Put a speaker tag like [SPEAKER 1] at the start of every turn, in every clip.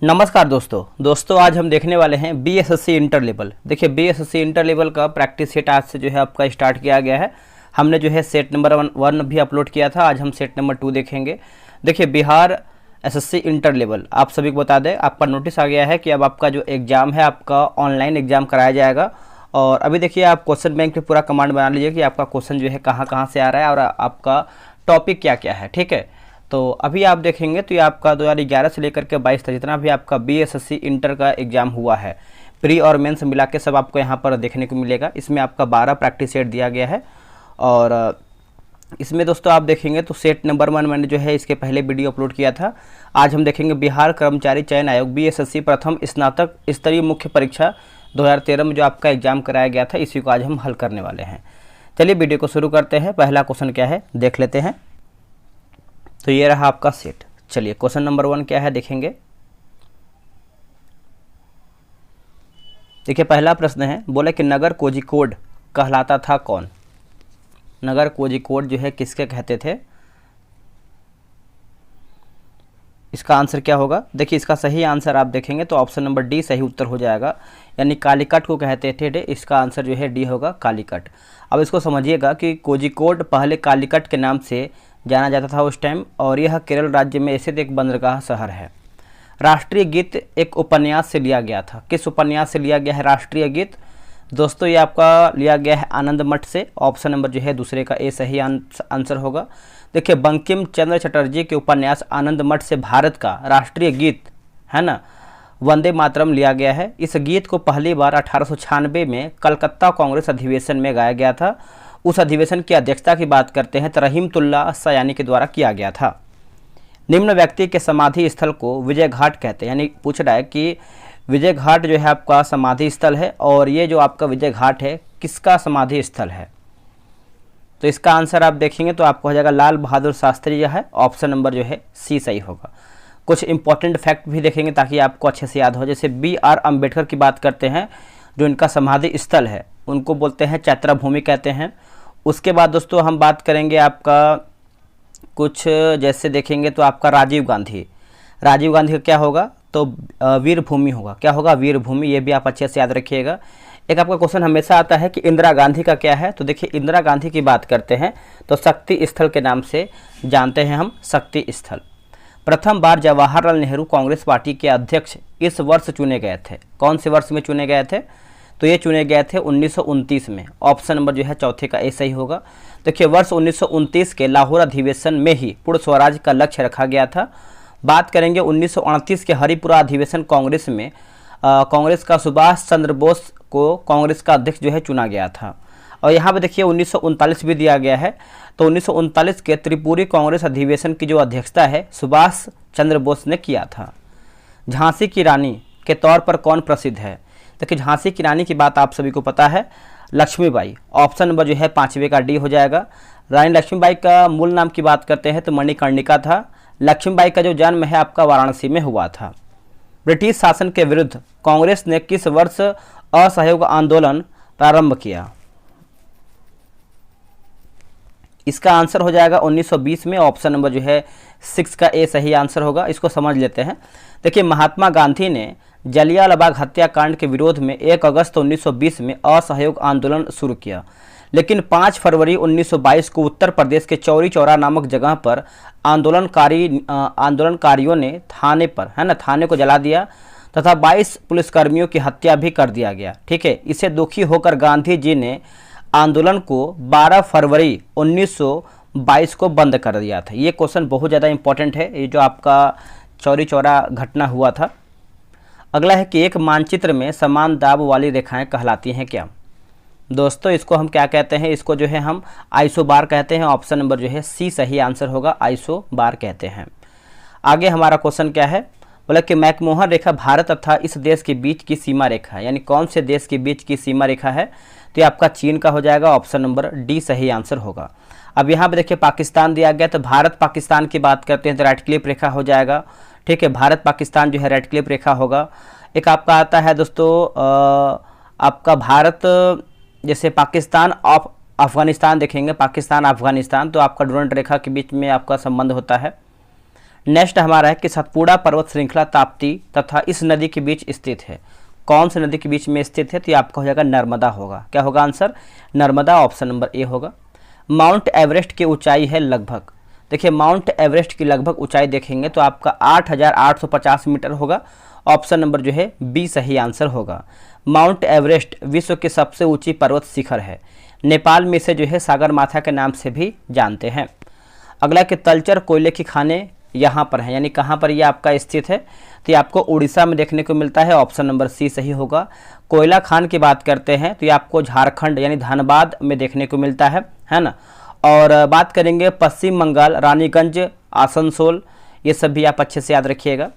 [SPEAKER 1] नमस्कार दोस्तों आज हम देखने वाले हैं बीएसएससी इंटर लेवल। देखिए बीएसएससी इंटर लेवल का प्रैक्टिस सेट आज से जो है आपका स्टार्ट किया गया है। हमने जो है सेट नंबर वन भी अपलोड किया था, आज हम सेट नंबर 2 देखेंगे। देखिए बिहार एसएससी इंटर लेवल, आप सभी को बता दें आपका नोटिस आ गया है कि अब आपका जो एग्ज़ाम है आपका ऑनलाइन एग्ज़ाम कराया जाएगा। और अभी देखिए आप क्वेश्चन बैंक पे पूरा कमांड बना लीजिए कि आपका क्वेश्चन जो है कहाँ से आ रहा है और आपका टॉपिक क्या क्या है, ठीक है। तो अभी आप देखेंगे तो ये आपका 2011 से लेकर के 22 तक जितना भी आपका बीएसएससी इंटर का एग्ज़ाम हुआ है, प्री और मेंस मिला के सब आपको यहाँ पर देखने को मिलेगा। इसमें आपका 12 प्रैक्टिस सेट दिया गया है और इसमें दोस्तों आप देखेंगे तो सेट नंबर 1 मैंने जो है इसके पहले वीडियो अपलोड किया था। आज हम देखेंगे बिहार कर्मचारी चयन आयोग बीएसएससी प्रथम स्नातक स्तरीय मुख्य परीक्षा 2013 में जो आपका एग्ज़ाम कराया गया था, इसी को आज हम हल करने वाले हैं। चलिए वीडियो को शुरू करते हैं। पहला क्वेश्चन क्या है देख लेते हैं। तो ये रहा आपका सेट। चलिए क्वेश्चन नंबर 1 क्या है देखेंगे। देखिए पहला प्रश्न है, बोले कि नगर कोझिकोड कहलाता था कौन। नगर कोझिकोड जो है किसके कहते थे, इसका आंसर क्या होगा। देखिए इसका सही आंसर आप देखेंगे तो ऑप्शन नंबर डी सही उत्तर हो जाएगा, यानी कालीकट को कहते थे। इसका आंसर जो है डी होगा, कालीकट। अब इसको समझिएगा कि कोझिकोड पहले कालीकट के नाम से जाना जाता था उस टाइम, और यह केरल राज्य में स्थित एक बंदरगाह शहर है। राष्ट्रीय गीत एक उपन्यास से लिया गया था। किस उपन्यास से लिया गया है राष्ट्रीय गीत दोस्तों, ये आपका लिया गया है आनंद मठ से। ऑप्शन नंबर जो है दूसरे का ए सही आंसर होगा। देखिए बंकिम चंद्र चटर्जी के उपन्यास आनंद मठ से भारत का राष्ट्रीय गीत है ना वंदे मातरम लिया गया है। इस गीत को पहली बार 1896 में कलकत्ता कांग्रेस अधिवेशन में गाया गया था। उस अधिवेशन की अध्यक्षता की बात करते हैं तो रहीमतुल्लाह सयानी के द्वारा किया गया था। निम्न व्यक्ति के समाधि स्थल को विजय घाट कहते हैं, यानी पूछ रहा है कि विजय घाट जो है आपका समाधि स्थल है, और ये जो आपका विजय घाट है किसका समाधि स्थल है। तो इसका आंसर आप देखेंगे तो आपको हो जाएगा लाल बहादुर शास्त्री जो है। ऑप्शन नंबर जो है सी सही होगा। कुछ इंपॉर्टेंट फैक्ट भी देखेंगे ताकि आपको अच्छे से याद हो। जैसे BR अम्बेडकर की बात करते हैं, जो इनका समाधि स्थल है उनको बोलते हैं चैत्रा भूमि कहते हैं। उसके बाद दोस्तों हम बात करेंगे आपका कुछ जैसे देखेंगे तो आपका राजीव गांधी का क्या होगा, तो वीर भूमि होगा। क्या होगा, वीर भूमि। ये भी आप अच्छे से याद रखिएगा। एक आपका क्वेश्चन हमेशा आता है कि इंदिरा गांधी का क्या है, तो देखिए इंदिरा गांधी की बात करते हैं तो शक्ति स्थल के नाम से जानते हैं हम, शक्ति स्थल। प्रथम बार जवाहरलाल नेहरू कांग्रेस पार्टी के अध्यक्ष इस वर्ष चुने गए थे। कौन से वर्ष में चुने गए थे, तो ये चुने गए थे 1929 में। ऑप्शन नंबर जो है चौथे का ए सही होगा। देखिए वर्ष 1929 के लाहौर अधिवेशन में ही पूर्ण स्वराज का लक्ष्य रखा गया था। बात करेंगे 1938 के हरिपुरा अधिवेशन कांग्रेस में कांग्रेस का सुभाष चंद्र बोस को कांग्रेस का अध्यक्ष जो है चुना गया था। और यहाँ पे देखिए 1939 भी दिया गया है। तो 1939 के त्रिपुरी कांग्रेस अधिवेशन की जो अध्यक्षता है सुभाष चंद्र बोस ने किया था। झांसी की रानी के तौर पर कौन प्रसिद्ध है। देखिए झांसी की रानी की बात आप सभी को पता है, लक्ष्मीबाई। ऑप्शन नंबर जो है 5वें का डी हो जाएगा। रानी लक्ष्मीबाई का मूल नाम की बात करते हैं तो मणिकर्णिका था। लक्ष्मीबाई का जो जन्म है आपका वाराणसी में हुआ था। ब्रिटिश शासन के विरुद्ध कांग्रेस ने किस वर्ष असहयोग आंदोलन प्रारंभ किया। इसका आंसर हो जाएगा 1920 में। ऑप्शन नंबर जो है 6 का ए सही आंसर होगा। इसको समझ लेते हैं। देखिए महात्मा गांधी ने जलियांवाला बाग हत्याकांड के विरोध में 1 अगस्त 1920 में असहयोग आंदोलन शुरू किया, लेकिन 5 फरवरी 1922 को उत्तर प्रदेश के चौरी चौरा नामक जगह पर आंदोलनकारियों ने थाने को जला दिया तथा 22 पुलिसकर्मियों की हत्या भी कर दिया गया। ठीक है, इससे दुखी होकर गांधी जी ने आंदोलन को 12 फरवरी 1922 को बंद कर दिया था। ये क्वेश्चन बहुत ज़्यादा इंपॉर्टेंट है, ये जो आपका चौरी चौरा घटना हुआ था। अगला है कि एक मानचित्र में समान दाब वाली रेखाएं कहलाती हैं क्या। दोस्तों इसको हम क्या कहते हैं, इसको जो है हम आइसोबार कहते हैं। ऑप्शन नंबर जो है सी सही आंसर होगा, आइसोबार कहते हैं। आगे हमारा क्वेश्चन क्या है, बोला कि मैकमोहन रेखा भारत तथा इस देश के बीच की सीमा रेखा है, यानी कौन से देश के बीच की सीमा रेखा है, तो ये आपका चीन का हो जाएगा। ऑप्शन नंबर डी सही आंसर होगा। अब यहाँ पे देखिए पाकिस्तान दिया गया, तो भारत पाकिस्तान की बात करते हैं तो रेड क्लिप रेखा हो जाएगा। ठीक है, भारत पाकिस्तान जो है रेड क्लिप रेखा होगा। एक आपका आता है दोस्तों आपका भारत, जैसे पाकिस्तान ऑफ अफगानिस्तान देखेंगे, पाकिस्तान अफगानिस्तान, तो आपका डोरंट रेखा के बीच में आपका संबंध होता है। नेक्स्ट हमारा है कि सतपुड़ा पर्वत श्रृंखला ताप्ती तथा इस नदी के बीच स्थित है। कौन सी नदी के बीच में स्थित है? तो ये आपका हो जाएगा नर्मदा होगा। क्या होगा answer? Narmada, option number A होगा। माउंट एवरेस्ट की ऊंचाई है लगभग, देखिए माउंट एवरेस्ट की लगभग ऊंचाई देखेंगे तो आपका 8,850 मीटर होगा। ऑप्शन नंबर जो है बी सही आंसर होगा। माउंट एवरेस्ट विश्व की सबसे ऊंची पर्वत शिखर है। नेपाल में इसे जो है सागरमाथा के नाम से भी जानते हैं। अगला कि तलचर कोयले की खाने यहाँ पर है, यानी कहाँ पर ये आपका स्थित है? तो ये आपको उड़ीसा में देखने को मिलता है। ऑप्शन नंबर सी सही होगा। कोयला खान की बात करते हैं तो ये आपको झारखंड यानी धनबाद में देखने को मिलता है ना। और बात करेंगे पश्चिम बंगाल, रानीगंज, आसनसोल, ये सब भी आप अच्छे से याद रखिएगा।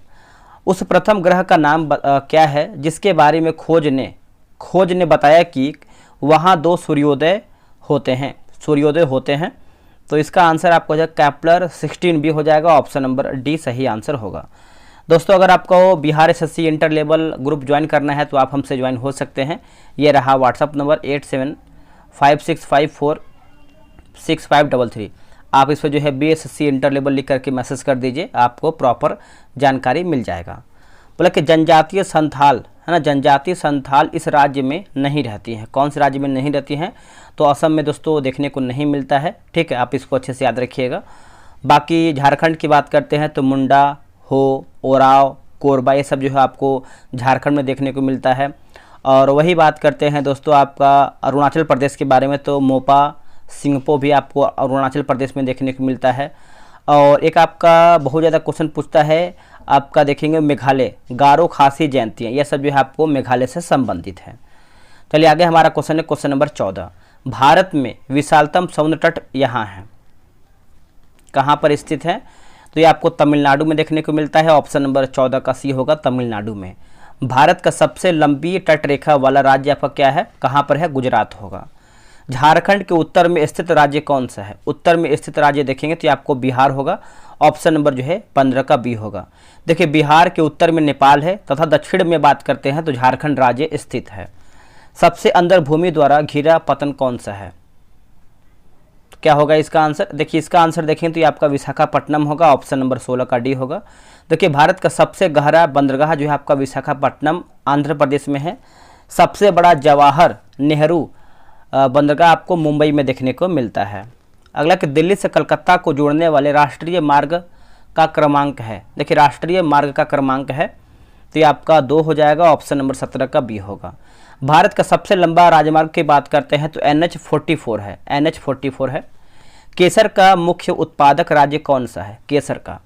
[SPEAKER 1] उस प्रथम ग्रह का नाम क्या है जिसके बारे में खोज ने बताया कि वहाँ 2 सूर्योदय होते हैं? तो इसका आंसर आपको हो जाएगा केपलर 16 भी हो जाएगा। ऑप्शन नंबर डी सही आंसर होगा। दोस्तों अगर आपको Bihar SSC inter level group join करना है तो आप हमसे ज्वाइन हो सकते हैं। ये रहा व्हाट्सअप नंबर 8756546533। आप इस पर जो है बीएसएससी इंटर लेवल लिख करके मैसेज कर दीजिए, आपको प्रॉपर जानकारी मिल जाएगा। बोला कि जनजातीय संथाल है ना, जनजातीय संथाल इस राज्य में नहीं रहती हैं। कौन से राज्य में नहीं रहती हैं? तो असम में दोस्तों देखने को नहीं मिलता है। ठीक है, आप इसको अच्छे से याद रखिएगा। बाकी झारखंड की बात करते हैं तो मुंडा, हो, ओराव, कोरबा, ये सब जो है आपको झारखंड में देखने को मिलता है। और वही बात करते हैं दोस्तों आपका अरुणाचल प्रदेश के बारे में, तो मोपा, सिंगपो भी आपको अरुणाचल प्रदेश में देखने को मिलता है। और एक आपका बहुत ज़्यादा क्वेश्चन पूछता है, आपका देखेंगे मेघालय, गारो, खासी, जयंतियाँ, यह सब जो है आपको मेघालय से संबंधित है। चलिए आगे हमारा क्वेश्चन है क्वेश्चन नंबर 14। भारत में विशालतम समुद्र तट यहाँ है, कहाँ पर स्थित है? तो ये आपको तमिलनाडु में देखने को मिलता है। ऑप्शन नंबर 14 का सी होगा, तमिलनाडु में। भारत का सबसे लंबी तट रेखा वाला राज्य आपका क्या है? कहाँ पर है? गुजरात होगा। झारखंड के उत्तर में स्थित राज्य कौन सा है? उत्तर में स्थित राज्य देखेंगे तो आपको बिहार होगा। ऑप्शन नंबर जो है 15 का बी होगा। देखिए बिहार के उत्तर में नेपाल है तथा दक्षिण में बात करते हैं तो झारखंड राज्य स्थित है। सबसे अंदर भूमि द्वारा घिरा पतन कौन सा है? तो क्या होगा इसका आंसर? देखिए इसका आंसर देखें तो ये आपका विशाखापट्टनम होगा। ऑप्शन नंबर 16 का डी होगा। देखिए भारत का सबसे गहरा बंदरगाह जो है आपका विशाखापट्टनम आंध्र प्रदेश में है। सबसे बड़ा जवाहर नेहरू बंदरगाह आपको मुंबई में देखने को मिलता है। अगला कि दिल्ली से कलकत्ता को जोड़ने वाले राष्ट्रीय मार्ग का क्रमांक है। देखिए राष्ट्रीय मार्ग का क्रमांक है तो ये आपका 2 हो जाएगा। ऑप्शन नंबर 17 का बी होगा। भारत का सबसे लंबा राजमार्ग की बात करते हैं तो NH44 है। NH44 है। केसर का मुख्य उत्पादक राज्य कौन सा है? केसर का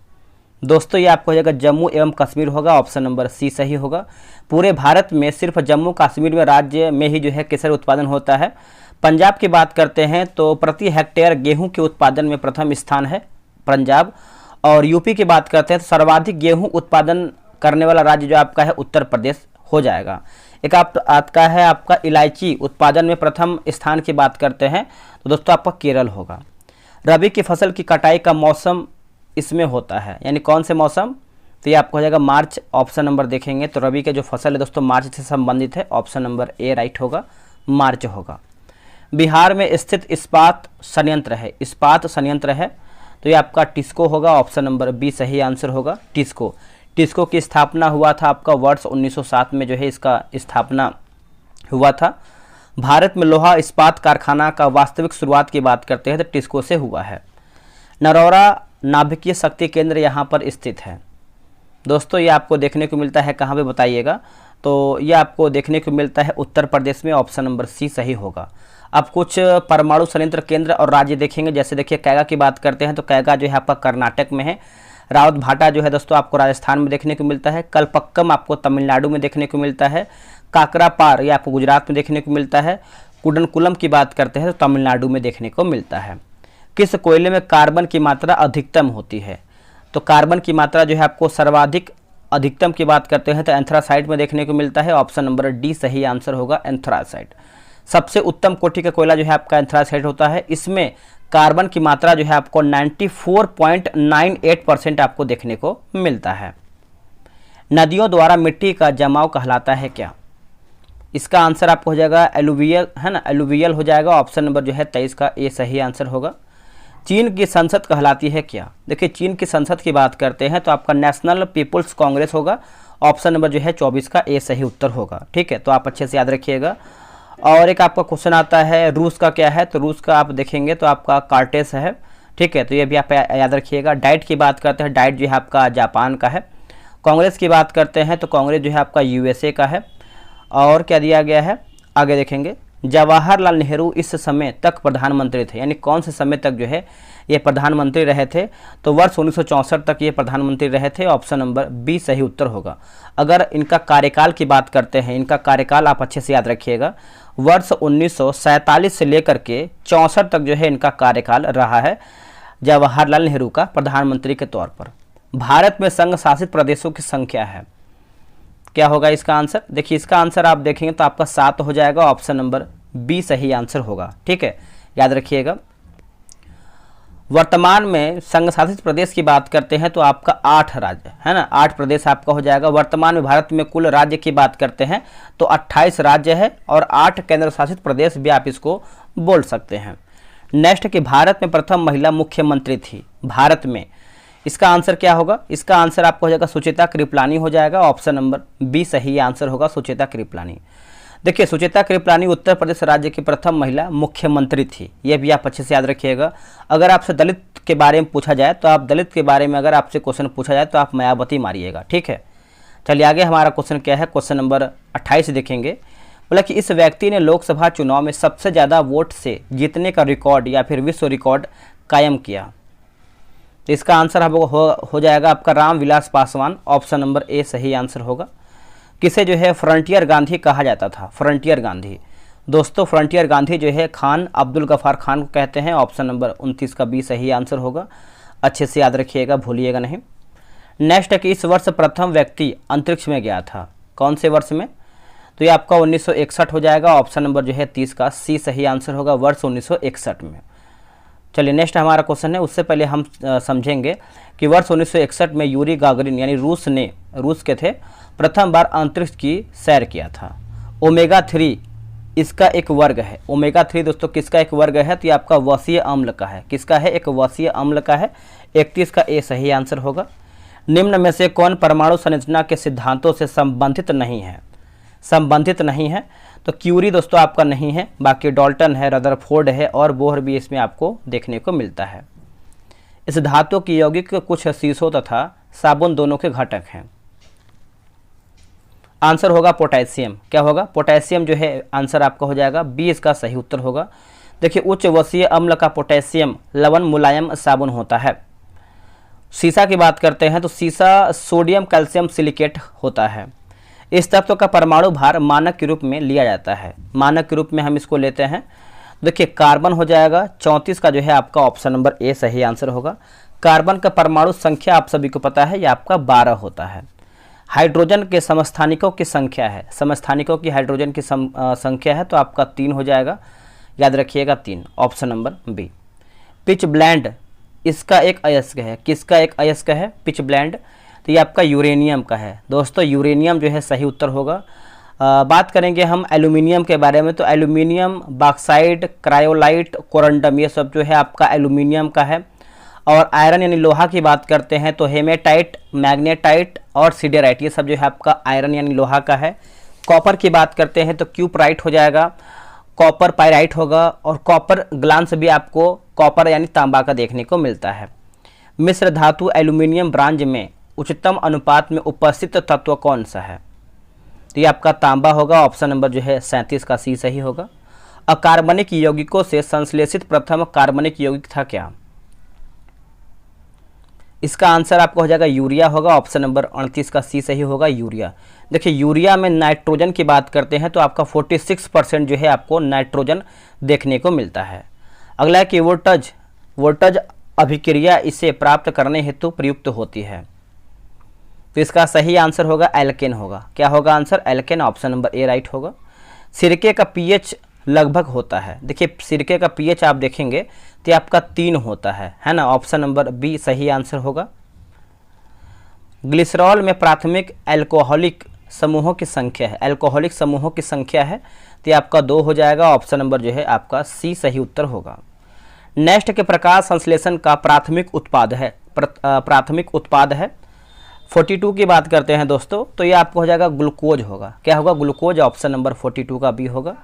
[SPEAKER 1] दोस्तों ये आपको हो जाएगा जम्मू एवं कश्मीर होगा। ऑप्शन नंबर सी सही होगा। पूरे भारत में सिर्फ जम्मू कश्मीर में राज्य में ही जो है केसर उत्पादन होता है। पंजाब की बात करते हैं तो प्रति हेक्टेयर गेहूं के उत्पादन में प्रथम स्थान है पंजाब। और यूपी की बात करते हैं तो सर्वाधिक गेहूं उत्पादन करने वाला राज्य जो आपका है उत्तर प्रदेश हो जाएगा। एक आपका है आपका इलायची उत्पादन में प्रथम स्थान की बात करते हैं तो दोस्तों आपका केरल होगा। रबी की फसल की कटाई का मौसम इसमें होता है, यानी कौन से मौसम? तो ये आपको हो जाएगा मार्च। ऑप्शन नंबर देखेंगे तो रबी के जो फसल है दोस्तों मार्च से संबंधित है। ऑप्शन नंबर ए राइट होगा, मार्च होगा। बिहार में स्थित इस्पात संयंत्र है, इस्पात संयंत्र है तो ये आपका टिस्को होगा। ऑप्शन नंबर बी सही आंसर होगा, टिस्को। टिस्को की स्थापना हुआ था आपका वर्ष 1907 में जो है इसका स्थापना हुआ था। भारत में लोहा इस्पात कारखाना का वास्तविक शुरुआत की बात करते हैं तो टिस्को से हुआ है। नरौरा नाभिकीय शक्ति केंद्र यहाँ पर स्थित है। दोस्तों ये आपको देखने को मिलता है कहाँ पे बताइएगा? तो ये आपको देखने को मिलता है उत्तर प्रदेश में। ऑप्शन नंबर सी सही होगा। अब कुछ परमाणु संयंत्र केंद्र और राज्य देखेंगे। जैसे देखिए कैगा की बात करते हैं तो कैगा जो है आपका कर्नाटक में है। रावत भाटा जो है दोस्तों आपको राजस्थान में देखने को मिलता है। कलपक्कम आपको तमिलनाडु में देखने को मिलता है। काकरापार ये आपको गुजरात में देखने को मिलता है। कुडनकुलम की बात करते हैं तो तमिलनाडु में देखने को मिलता है। किस कोयले में कार्बन की मात्रा अधिकतम होती है? तो कार्बन की मात्रा जो है आपको सर्वाधिक अधिकतम की बात करते हैं तो एंथ्रासाइट में देखने को मिलता है। ऑप्शन नंबर डी सही आंसर होगा, एंथ्रासाइट। सबसे उत्तम कोटि का कोयला जो है आपका एंथ्रासाइट होता है। इसमें कार्बन की मात्रा जो है आपको 94.98% आपको देखने को मिलता है। नदियों द्वारा मिट्टी का जमाव कहलाता है क्या? इसका आंसर आपको हो जाएगा एलुवियल, है ना, एलुवियल हो जाएगा। ऑप्शन नंबर जो है 23 का ए सही आंसर होगा। चीन की संसद कहलाती है क्या? देखिए चीन की संसद की बात करते हैं तो आपका नेशनल पीपुल्स कांग्रेस होगा। ऑप्शन नंबर जो है 24 का ए सही उत्तर होगा। ठीक है, तो आप अच्छे से याद रखिएगा। और एक आपका क्वेश्चन आता है रूस का क्या है, तो रूस का आप देखेंगे तो आपका कार्टेस है। ठीक है, तो ये भी आप याद रखिएगा। डाइट की बात करते हैं, डाइट जो है आपका जापान का है। कांग्रेस की बात करते हैं तो कांग्रेस जो है आपका यूएसए का है। और क्या दिया गया है आगे देखेंगे, जवाहरलाल नेहरू इस समय तक प्रधानमंत्री थे, यानी कौन से समय तक जो है ये प्रधानमंत्री रहे थे, तो वर्ष 1964 तक ये प्रधानमंत्री रहे थे। ऑप्शन नंबर बी सही उत्तर होगा। अगर इनका कार्यकाल की बात करते हैं, इनका कार्यकाल आप अच्छे से याद रखिएगा, वर्ष 1947 से लेकर के 64 तक जो है इनका कार्यकाल रहा है जवाहरलाल नेहरू का प्रधानमंत्री के तौर पर। भारत में संघ शासित प्रदेशों की संख्या है, क्या होगा इसका आंसर? देखिए इसका आंसर आप देखेंगे तो आपका 7 हो जाएगा। ऑप्शन नंबर बी सही आंसर होगा। ठीक है, याद रखिएगा। वर्तमान में संघ शासित प्रदेश की बात करते हैं तो आपका 8 राज्य है ना, 8 प्रदेश आपका हो जाएगा। वर्तमान में भारत में कुल राज्य की बात करते हैं तो 28 राज्य है और 8 केंद्र शासित प्रदेश भी आप इसको बोल सकते हैं। नेक्स्ट कि भारत में प्रथम महिला मुख्यमंत्री थी भारत में, इसका आंसर क्या होगा? इसका आंसर आपको हो जाएगा सुचेता कृपलानी हो जाएगा। ऑप्शन नंबर बी सही आंसर होगा, सुचेता कृपलानी। देखिए सुचेता कृपलानी उत्तर प्रदेश राज्य की प्रथम महिला मुख्यमंत्री थी, यह भी आप अच्छे से याद रखिएगा। अगर आपसे दलित के बारे में पूछा जाए तो आप दलित के बारे में अगर आपसे क्वेश्चन पूछा जाए तो आप मायावती मारिएगा। ठीक है, चलिए आगे हमारा क्वेश्चन क्या है, क्वेश्चन नंबर 28 देखेंगे। बोला कि इस व्यक्ति ने लोकसभा चुनाव में सबसे ज़्यादा वोट से जीतने का रिकॉर्ड या फिर विश्व रिकॉर्ड कायम किया, तो इसका आंसर हो जाएगा आपका रामविलास पासवान। ऑप्शन नंबर ए सही आंसर होगा। किसे जो है फ्रंटियर गांधी कहा जाता था? फ्रंटियर गांधी दोस्तों, फ्रंटियर गांधी जो है खान अब्दुल गफ़ार खान को कहते हैं। ऑप्शन नंबर 29 का बी सही आंसर होगा। अच्छे से याद रखिएगा, भूलिएगा नहीं। नेक्स्ट है कि इस वर्ष प्रथम व्यक्ति अंतरिक्ष में गया था, कौन से वर्ष में? तो ये आपका 1961 हो जाएगा। ऑप्शन नंबर जो है 30 का सी सही आंसर होगा, वर्ष 1961 में। चलिए नेक्स्ट हमारा क्वेश्चन है, उससे पहले हम समझेंगे कि वर्ष 1961 में यूरी गागरिन यानी रूस के थे, प्रथम बार अंतरिक्ष की सैर किया था। ओमेगा 3 इसका एक वर्ग है। ओमेगा 3 दोस्तों किसका एक वर्ग है? तो ये आपका वसीय अम्ल का है। किसका है? एक वसीय अम्ल का है। 31 का ए सही आंसर होगा। निम्न में से कौन परमाणु संरचना के सिद्धांतों से संबंधित नहीं है? संबंधित नहीं है तो क्यूरी दोस्तों आपका नहीं है, बाकी डाल्टन है, रदरफोर्ड है और बोहर भी इसमें आपको देखने को मिलता है। इस धातु की यौगिक कुछ शीशों तथा साबुन दोनों के घटक हैं। आंसर होगा पोटेशियम। क्या होगा? पोटेशियम जो है आंसर आपका हो जाएगा, बी इसका सही उत्तर होगा। देखिए उच्च वसीय अम्ल का पोटेशियम लवण मुलायम साबुन होता है। सीसा की बात करते हैं तो सीसा सोडियम कैल्शियम सिलिकेट होता है। इस तत्व का परमाणु भार मानक के रूप में लिया जाता है। मानक के रूप में हम इसको लेते हैं, देखिए कार्बन हो जाएगा। 34 का जो है आपका ऑप्शन नंबर ए सही आंसर होगा। कार्बन का परमाणु संख्या आप सभी को पता है, ये आपका 12 होता है। हाइड्रोजन के समस्थानिकों की संख्या है, समस्थानिकों की हाइड्रोजन की संख्या है तो आपका 3 हो जाएगा, याद रखिएगा 3, option number B. Pitchblende इसका एक अयस्क है, किसका एक अयस्क है? पिच ब्लेंड, तो ये आपका यूरेनियम का है। दोस्तों यूरेनियम जो है सही उत्तर होगा। बात करेंगे हम एल्यूमिनियम के बारे में, तो एल्यूमिनियम, बॉक्साइट, क्रायोलाइट, कोरंडम, ये सब जो है आपका एल्यूमिनियम का है। और आयरन यानी लोहा की बात करते हैं तो हेमेटाइट, मैग्नेटाइट और सिडेराइट, ये सब जो है आपका आयरन यानी लोहा का है। कॉपर की बात करते हैं तो क्यूपराइट हो जाएगा, कॉपर पायराइट होगा और कॉपर ग्लांस भी आपको कॉपर यानी तांबा का देखने को मिलता है। मिश्र धातु एल्यूमिनियम ब्रांज में उच्चतम अनुपात में उपस्थित तत्व कौन सा है? तो ये आपका तांबा होगा। ऑप्शन नंबर जो है 37 का सी सही होगा। अकार्बनिक यौगिकों से संश्लेषित प्रथम कार्बनिक यौगिक था क्या? इसका आंसर आपको हो जाएगा यूरिया होगा। ऑप्शन नंबर 38 का सी सही होगा, यूरिया। देखिए यूरिया में नाइट्रोजन की बात करते हैं तो आपका 46% जो है आपको नाइट्रोजन देखने को मिलता है। अगला है कि वोल्टेज अभिक्रिया इसे प्राप्त करने हेतु प्रयुक्त होती है, तो इसका सही आंसर होगा एल्केन होगा। क्या होगा answer? Alkane, option number A right होगा। सिरके का पीएच लगभग होता है, देखिए सिरके का पीएच आप देखेंगे तो आपका 3 होता है ना, ऑप्शन नंबर बी सही आंसर होगा। ग्लिसरॉल में प्राथमिक एल्कोहलिक समूहों की संख्या है, एल्कोहलिक समूहों की संख्या है तो आपका 2 हो जाएगा। ऑप्शन नंबर जो है आपका सी सही उत्तर होगा। नेक्स्ट के प्रकाश संश्लेषण का प्राथमिक उत्पाद है, प्राथमिक उत्पाद है। 42 की बात करते हैं दोस्तों, तो ये आपको हो जाएगा ग्लूकोज होगा। क्या होगा? ग्लूकोज। ऑप्शन नंबर 42 का बी होगा।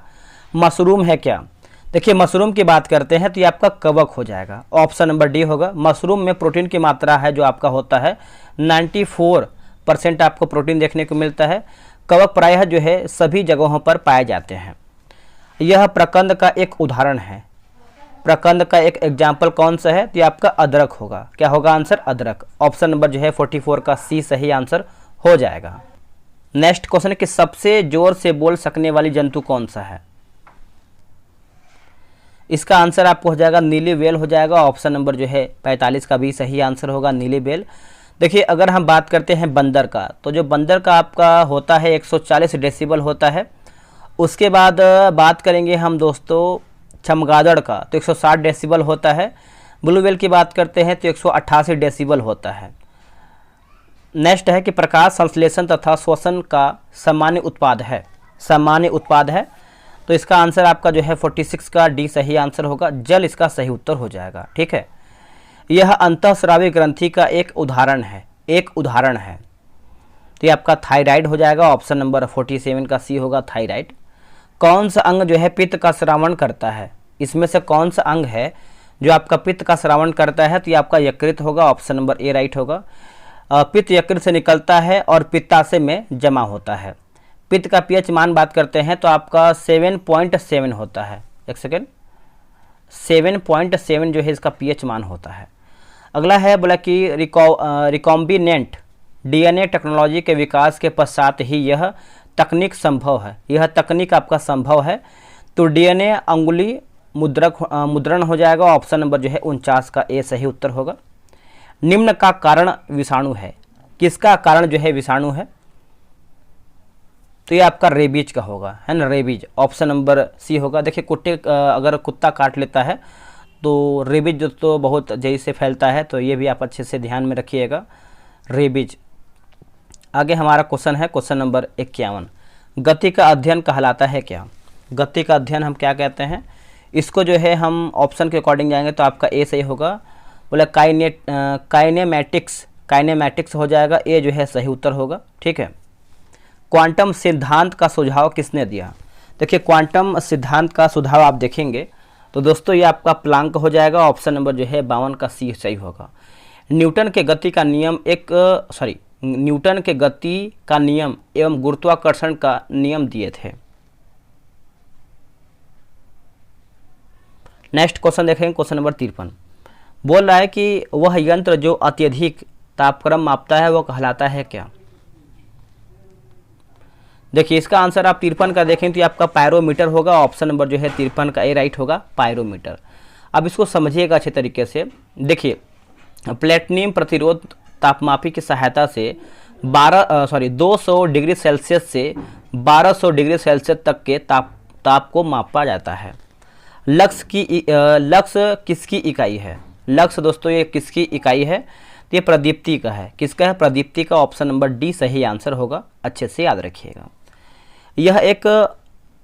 [SPEAKER 1] मशरूम है क्या? देखिए मशरूम की बात करते हैं तो ये आपका कवक हो जाएगा। ऑप्शन नंबर डी होगा। मशरूम में प्रोटीन की मात्रा है जो आपका होता है 94% आपको प्रोटीन देखने को मिलता है। कवक प्रायः जो है सभी जगहों पर पाए जाते हैं। यह प्रकंद का एक उदाहरण है। प्रकंद का एक एग्जाम्पल कौन सा है? तो ये आपका अदरक होगा। क्या होगा आंसर? अदरक। ऑप्शन नंबर जो है 44 का सी सही आंसर हो जाएगा। नेक्स्ट क्वेश्चन है कि सबसे जोर से बोल सकने वाली जंतु कौन सा है? इसका आंसर आपको हो जाएगा नीली व्हेल हो जाएगा। ऑप्शन नंबर जो है 45 का भी सही आंसर होगा, नीली व्हेल। देखिए अगर हम बात करते हैं बंदर का, तो जो बंदर का आपका होता है 140 डेसिबल होता है। उसके बाद बात करेंगे हम दोस्तों चमगादड़ का, तो 160 डेसिबल होता है। ब्लू व्हेल की बात करते हैं तो 188 डेसिबल होता है। नेक्स्ट है कि प्रकाश संश्लेषण तथा श्वसन का सामान्य उत्पाद है, सामान्य उत्पाद है। तो इसका आंसर आपका जो है 46 का डी सही आंसर होगा। जल इसका सही उत्तर हो जाएगा। ठीक है, यह अंतःस्रावी ग्रंथि का एक उदाहरण है, एक उदाहरण है। तो ये आपका थायराइड हो जाएगा। ऑप्शन नंबर 47 का सी होगा, थायराइड। कौन सा अंग जो है पित्त का श्रावण करता है? इसमें से कौन सा अंग है जो आपका पित्त का श्रावण करता है? तो ये आपका यकृत होगा। ऑप्शन नंबर ए राइट होगा। पित्त यकृत से निकलता है और पित्ताशय में जमा होता है। पित्त का पीएच मान बात करते हैं तो आपका 7.7 होता है। एक सेकेंड, 7.7 जो है इसका पीएच मान होता है। अगला है बोला कि रिकॉम्बिनेंट डीएनए टेक्नोलॉजी के विकास के पश्चात ही यह तकनीक संभव है। यह तकनीक आपका संभव है। तो डीएनए अंगुली मुद्रण हो जाएगा। ऑप्शन नंबर जो है 49 का ए सही उत्तर होगा। निम्न का कारण विषाणु है। किसका कारण जो है विषाणु है? तो ये आपका रेबीज का होगा, है ना, रेबीज। ऑप्शन नंबर सी होगा। देखिए कुत्ते अगर कुत्ता काट लेता है तो रेबीज जो तो बहुत जल्दी से फैलता है, तो ये भी आप अच्छे से ध्यान में रखिएगा, रेबीज। आगे हमारा क्वेश्चन है क्वेश्चन नंबर 51। गति का अध्ययन कहलाता है क्या? गति का अध्ययन हम क्या कहते हैं? इसको जो है हम ऑप्शन के अकॉर्डिंग जाएंगे तो आपका ए सही होगा। बोला काइनेमैटिक्स, काइनेमैटिक्स हो जाएगा। ए जो है सही उत्तर होगा। ठीक है, क्वांटम सिद्धांत का सुझाव किसने दिया? देखिए क्वांटम सिद्धांत का सुझाव आप देखेंगे तो दोस्तों ये आपका प्लांक हो जाएगा। ऑप्शन नंबर जो है 52 का सी सही होगा। न्यूटन के गति का नियम न्यूटन के गति का नियम एवं गुरुत्वाकर्षण का नियम दिए थे। नेक्स्ट क्वेश्चन देखेंगे क्वेश्चन नंबर 53। बोल रहा है कि वह यंत्र जो अत्यधिक तापक्रम मापता है वो कहलाता है क्या? देखिए इसका आंसर आप 53 का देखें तो ये आपका पायरोमीटर होगा। ऑप्शन नंबर जो है 53 का ए राइट होगा, पायरोमीटर। अब इसको समझिएगा अच्छे तरीके से। देखिए प्लेटिनियम प्रतिरोध तापमापी की सहायता से 200 डिग्री सेल्सियस से 1200 डिग्री सेल्सियस तक के ताप को मापा जाता है। लक्स किसकी इकाई है? लक्स दोस्तों ये किसकी इकाई है? तो ये प्रदीप्ति का है। किसका है? प्रदीप्ति का। ऑप्शन नंबर डी सही आंसर होगा। अच्छे से याद रखिएगा। यह एक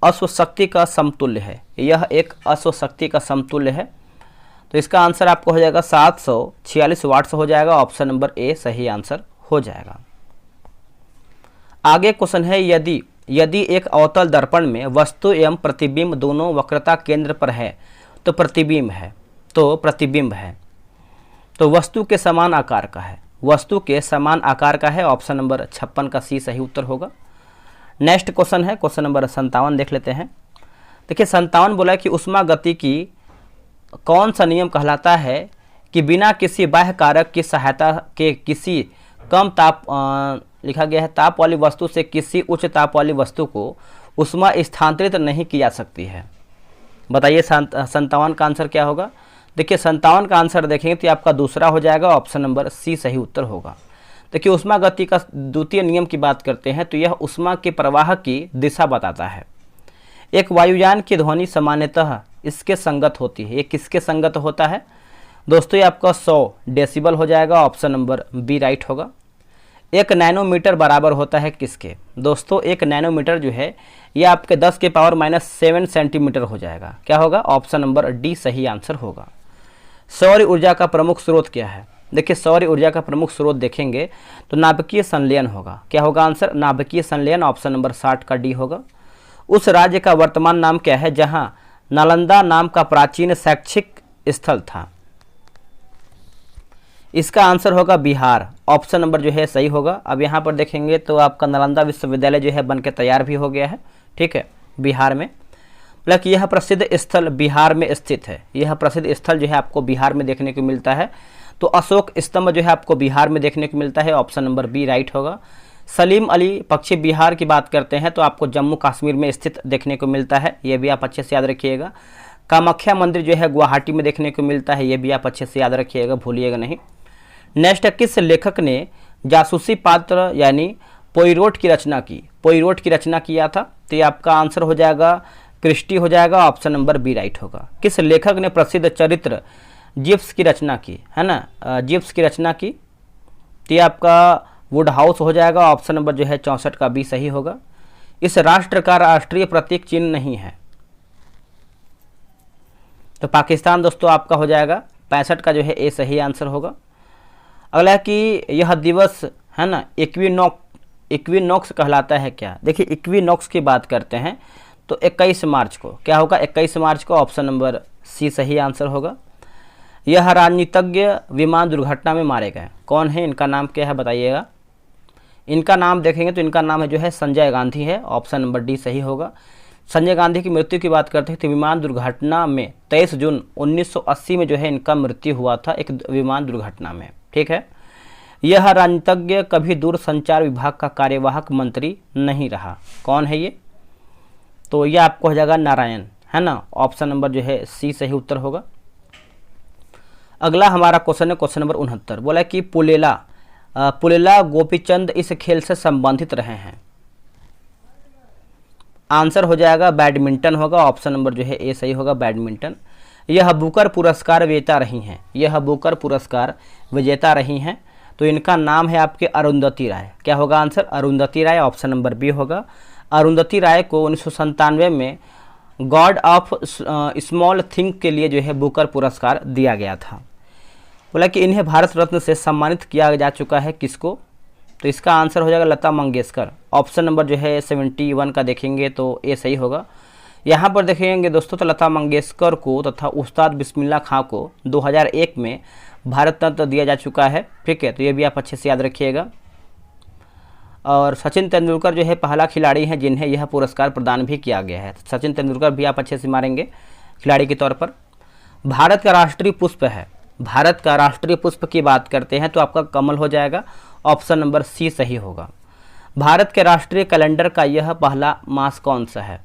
[SPEAKER 1] अश्वशक्ति का समतुल्य है। यह एक अश्वशक्ति का समतुल्य है। तो इसका आंसर आपको हो जाएगा 746 वाट्स हो जाएगा। ऑप्शन नंबर ए सही आंसर हो जाएगा। आगे क्वेश्चन है यदि एक अवतल दर्पण में वस्तु एवं प्रतिबिंब दोनों वक्रता केंद्र पर है तो प्रतिबिंब है, तो प्रतिबिंब है तो वस्तु के समान आकार का है, वस्तु के समान आकार का है। ऑप्शन नंबर 56 का सी सही उत्तर होगा। नेक्स्ट क्वेश्चन है क्वेश्चन नंबर 57 देख लेते हैं। देखिए 57 बोला कि उष्मा गति की कौन सा नियम कहलाता है कि बिना किसी बाह्य कारक की सहायता के किसी कम ताप लिखा गया है ताप वाली वस्तु से किसी उच्च ताप वाली वस्तु को उष्मा स्थानांतरित नहीं की जा सकती है। बताइए 57 का आंसर क्या होगा? देखिए 57 का आंसर देखेंगे तो आपका दूसरा हो जाएगा। ऑप्शन नंबर सी सही उत्तर होगा। देखिए उष्मा गति का द्वितीय नियम की बात करते हैं तो यह उष्मा के प्रवाह की दिशा बताता है। एक वायुयान की ध्वनि सामान्यतः इसके संगत होती है। ये किसके संगत होता है दोस्तों? ये आपका 100 डेसिबल हो जाएगा। ऑप्शन नंबर बी राइट होगा। 1 नैनोमीटर बराबर होता है किसके? दोस्तों 1 नैनोमीटर जो है ये आपके 10 के पावर -7 सेंटीमीटर हो जाएगा। क्या होगा? ऑप्शन नंबर डी सही आंसर होगा। सौर ऊर्जा का प्रमुख स्रोत क्या है? देखिए सौर ऊर्जा का प्रमुख स्रोत देखेंगे तो नाभिकीय संलयन होगा। क्या होगा आंसर? नाभिकीय संलयन, ऑप्शन नंबर 60 का डी होगा। उस राज्य का वर्तमान नाम क्या है जहां नालंदा नाम का प्राचीन शैक्षिक स्थल था? इसका आंसर होगा बिहार, ऑप्शन नंबर जो है सही होगा। अब यहाँ पर देखेंगे तो आपका नालंदा विश्वविद्यालय जो है बन के तैयार भी हो गया है, ठीक है, बिहार में। मतलब यह प्रसिद्ध स्थल बिहार में स्थित है। यह प्रसिद्ध स्थल जो है आपको बिहार में देखने को मिलता है। तो अशोक स्तंभ जो है आपको बिहार में देखने को मिलता है, ऑप्शन नंबर बी राइट होगा। सलीम अली पक्षी बिहार की बात करते हैं तो आपको जम्मू कश्मीर में स्थित देखने को मिलता है, ये भी आप अच्छे से याद रखिएगा। कामाख्या मंदिर जो है गुवाहाटी में देखने को मिलता है, ये भी आप अच्छे से याद रखिएगा, भूलिएगा नहीं। नेक्स्ट, किस लेखक ने जासूसी पात्र यानी पोइरोट की रचना की? पोइरोट की रचना किया था, तो ये आपका आंसर हो जाएगा क्रिस्टी हो जाएगा, ऑप्शन नंबर बी राइट होगा। किस लेखक ने प्रसिद्ध चरित्र जिप्स की रचना की, है ना, जिप्स की रचना की? तो ये आपका वुड हाउस हो जाएगा, ऑप्शन नंबर जो है 64 का बी सही होगा। इस राष्ट्र का राष्ट्रीय प्रतीक चिन्ह नहीं है, तो पाकिस्तान दोस्तों आपका हो जाएगा 65 का जो है ए सही आंसर होगा। अगला है कि यह दिवस है ना इक्विनॉक्स कहलाता है क्या? देखिए इक्विनॉक्स की बात करते हैं तो 21 मार्च को, क्या होगा 21 मार्च को, ऑप्शन नंबर सी सही आंसर होगा। यह राजनीतिज्ञ विमान दुर्घटना में मारे गए, कौन है? इनका नाम क्या है बताइएगा। इनका नाम देखेंगे तो इनका नाम है जो है संजय गांधी है, ऑप्शन नंबर डी सही होगा। संजय गांधी की मृत्यु की बात करते हैं तो विमान दुर्घटना में 23 जून 1980 में जो है इनका मृत्यु हुआ था एक विमान दुर्घटना में, ठीक है। यह राजनीतिज्ञ कभी दूरसंचार विभाग का कार्यवाहक मंत्री नहीं रहा, कौन है ये? तो ये आपको हो जाएगा नारायण, है ना, ऑप्शन नंबर जो है सी सही उत्तर होगा। अगला हमारा क्वेश्चन है क्वेश्चन नंबर 69, बोला कि पुलेला गोपीचंद इस खेल से संबंधित रहे हैं। आंसर हो जाएगा बैडमिंटन होगा, ऑप्शन नंबर जो है ए सही होगा, बैडमिंटन। यह बुकर पुरस्कार विजेता रही हैं, यह बुकर पुरस्कार विजेता रही हैं, तो इनका नाम है आपके अरुंधति राय। क्या होगा आंसर? अरुंधति राय, ऑप्शन नंबर बी होगा। अरुंधति राय को 1997 में गॉड ऑफ स्मॉल थिंग के लिए जो है बुकर पुरस्कार दिया गया था। बोला कि इन्हें भारत रत्न से सम्मानित किया जा चुका है, किसको? तो इसका आंसर हो जाएगा लता मंगेशकर, ऑप्शन नंबर जो है 71 का देखेंगे तो ए सही होगा। यहाँ पर देखेंगे दोस्तों तो लता मंगेशकर को तथा उस्ताद बिस्मिल्लाह खां को 2001 में भारत रत्न दिया जा चुका है, ठीक है, तो ये भी आप अच्छे से याद रखिएगा। और सचिन तेंदुलकर जो है पहला खिलाड़ी हैं जिन्हें यह पुरस्कार प्रदान भी किया गया है। सचिन तेंदुलकर भी आप अच्छे से मारेंगे खिलाड़ी के तौर पर। भारत का राष्ट्रीय पुष्प है, भारत का राष्ट्रीय पुष्प की बात करते हैं तो आपका कमल हो जाएगा, ऑप्शन नंबर सी सही होगा। भारत के राष्ट्रीय कैलेंडर का यह पहला मास कौन सा है?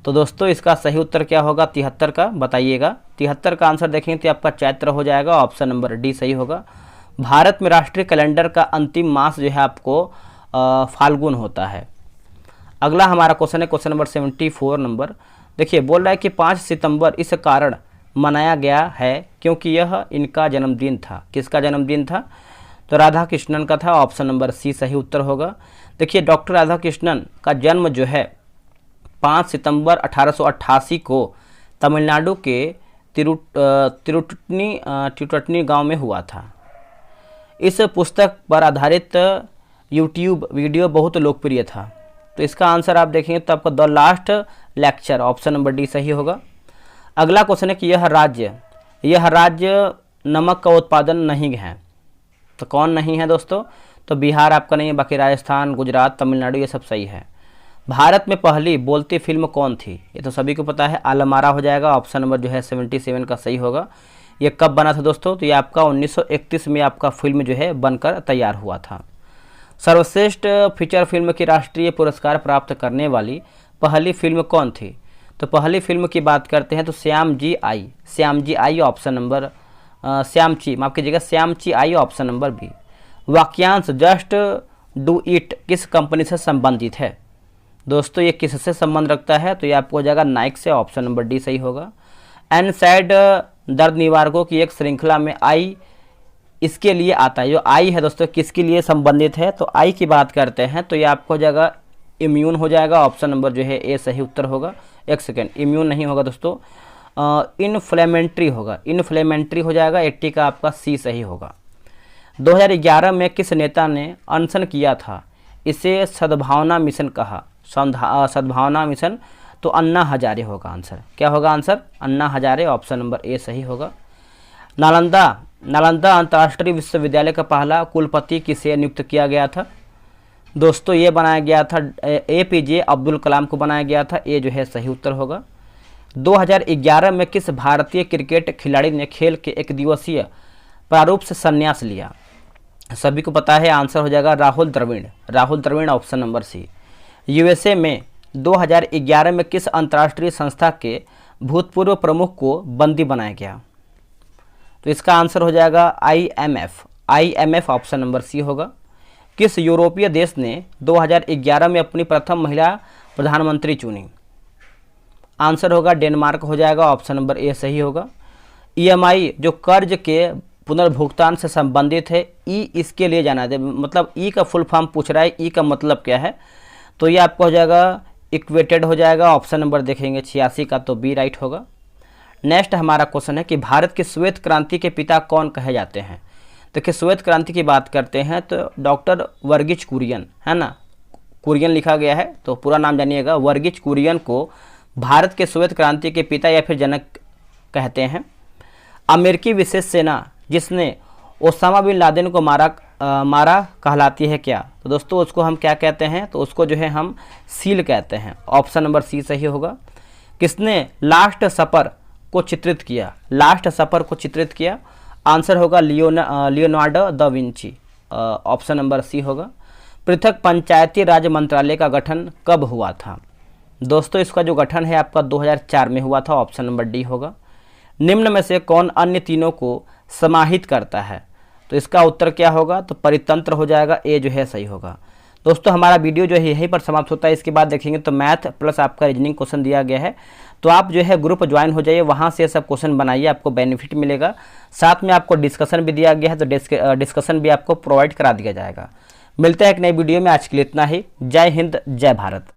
[SPEAKER 1] तो दोस्तों इसका सही उत्तर क्या होगा? 73 का बताइएगा। 73 का आंसर देखेंगे तो आपका चैत्र हो जाएगा, ऑप्शन नंबर डी सही होगा। भारत में राष्ट्रीय कैलेंडर का अंतिम मास जो है आपको फाल्गुन होता है। अगला हमारा क्वेश्चन है क्वेश्चन नंबर 74 नंबर। देखिए बोल रहा है कि 5 सितंबर इस कारण मनाया गया है क्योंकि यह इनका जन्मदिन था। किसका जन्मदिन था? तो राधा कृष्णन का था, ऑप्शन नंबर सी सही उत्तर होगा। देखिए डॉक्टर राधा कृष्णन का जन्म जो है 5 सितंबर 1888 को तमिलनाडु के तिरुटनी गांव में हुआ था। इस पुस्तक पर आधारित यूट्यूब वीडियो बहुत लोकप्रिय था, तो इसका आंसर आप देखेंगे तो आपका the last lecture, option number D सही होगा। अगला क्वेश्चन है कि यह राज्य नमक का उत्पादन नहीं है, तो कौन नहीं है दोस्तों? तो बिहार आपका नहीं है, बाकी राजस्थान, गुजरात, तमिलनाडु ये सब सही है। भारत में पहली बोलती फिल्म कौन थी? ये तो सभी को पता है, आलमारा हो जाएगा, ऑप्शन नंबर जो है 77 का सही होगा। ये कब बना था दोस्तों? तो ये आपका 1931 में आपका फिल्म जो है बनकर तैयार हुआ था। सर्वश्रेष्ठ फीचर फिल्म की राष्ट्रीय पुरस्कार प्राप्त करने वाली पहली फिल्म कौन थी? तो पहली फिल्म की बात करते हैं तो श्याम जी आई, ऑप्शन नंबर माफ कीजिएगा श्यामची आई, ऑप्शन नंबर बी। वाक्यांश जस्ट डू इट किस कंपनी से संबंधित है? दोस्तों ये किससे संबंध रखता है? तो ये आपको हो जाएगा नाइक से, ऑप्शन नंबर डी सही होगा। एनसैड दर्द निवारकों की एक श्रृंखला में आई इसके लिए आता है। जो आई है दोस्तों किसके लिए संबंधित है? तो आई की बात करते हैं तो ये आपको हो जाएगा इम्यून हो जाएगा, ऑप्शन नंबर जो है ए सही उत्तर होगा। एक सेकेंड, इम्यून नहीं होगा दोस्तों, इन्फ्लेमेंट्री होगा, इन्फ्लेमेंट्री हो जाएगा। 80 का आपका सी सही होगा। 2011 में किस नेता ने अनशन किया था, इसे सद्भावना मिशन कहा? सद्भावना मिशन, तो अन्ना हजारे होगा आंसर। क्या होगा answer? Anna Hazare, option number ए सही होगा। नालंदा अंतर्राष्ट्रीय विश्वविद्यालय का पहला कुलपति किसे नियुक्त किया गया था? दोस्तों ये बनाया गया था APJ अब्दुल कलाम को बनाया गया था। ये जो है सही उत्तर होगा। 2011 में किस भारतीय क्रिकेट खिलाड़ी ने खेल के एक दिवसीय प्रारूप से संन्यास लिया? सभी को पता है, आंसर हो जाएगा Rahul Dravid. Rahul Dravid, option number C. USA में 2011 में किस अंतर्राष्ट्रीय संस्था के भूतपूर्व प्रमुख को बंदी बनाया गया? तो इसका आंसर हो जाएगा IMF, ऑप्शन नंबर सी होगा। किस यूरोपीय देश ने 2011 में अपनी प्रथम महिला प्रधानमंत्री चुनी? आंसर होगा डेनमार्क हो जाएगा, ऑप्शन नंबर ए सही होगा। EMI जो कर्ज के पुनर्भुगतान से संबंधित है, इसके लिए जाना है, मतलब का फुल फॉर्म पूछ रहा है, का मतलब क्या है? तो ये आपको हो जाएगा इक्वेटेड हो जाएगा, ऑप्शन नंबर देखेंगे 86 का, तो बी राइट होगा। नेक्स्ट हमारा क्वेश्चन है कि भारत की श्वेत क्रांति के पिता कौन कहे जाते हैं? देखिए श्वेत क्रांति की बात करते हैं तो डॉक्टर वर्गीज कुरियन, है ना, कुरियन लिखा गया है, तो पूरा नाम जानिएगा। वर्गीज कुरियन को भारत के श्वेत क्रांति के पिता या फिर जनक कहते हैं। अमेरिकी विशेष सेना जिसने ओसामा बिन लादेन को मारा कहलाती है क्या? तो दोस्तों उसको हम क्या कहते हैं? तो उसको जो है हम सील कहते हैं, ऑप्शन नंबर सी सही होगा। किसने लास्ट सपर को चित्रित किया? लास्ट सपर को चित्रित किया, आंसर होगा Leonardo da Vinci, option number सी होगा। पृथक पंचायती राज मंत्रालय का गठन कब हुआ था? दोस्तों इसका जो गठन है आपका 2004 में हुआ था, ऑप्शन नंबर डी होगा। निम्न में से कौन अन्य तीनों को समाहित करता है? तो इसका उत्तर क्या होगा? तो परितंत्र हो जाएगा, ए जो है सही होगा। दोस्तों हमारा वीडियो जो है यहीं पर समाप्त होता है। इसके बाद देखेंगे तो मैथ प्लस आपका रीजनिंग क्वेश्चन दिया गया है, तो आप जो है ग्रुप ज्वाइन हो जाइए, वहाँ से सब क्वेश्चन बनाइए, आपको बेनिफिट मिलेगा। साथ में आपको डिस्कशन भी दिया गया है, तो डिस्कशन भी आपको प्रोवाइड करा दिया जाएगा। मिलते हैं एक नई वीडियो में, आज के लिए इतना ही। जय हिंद, जय भारत।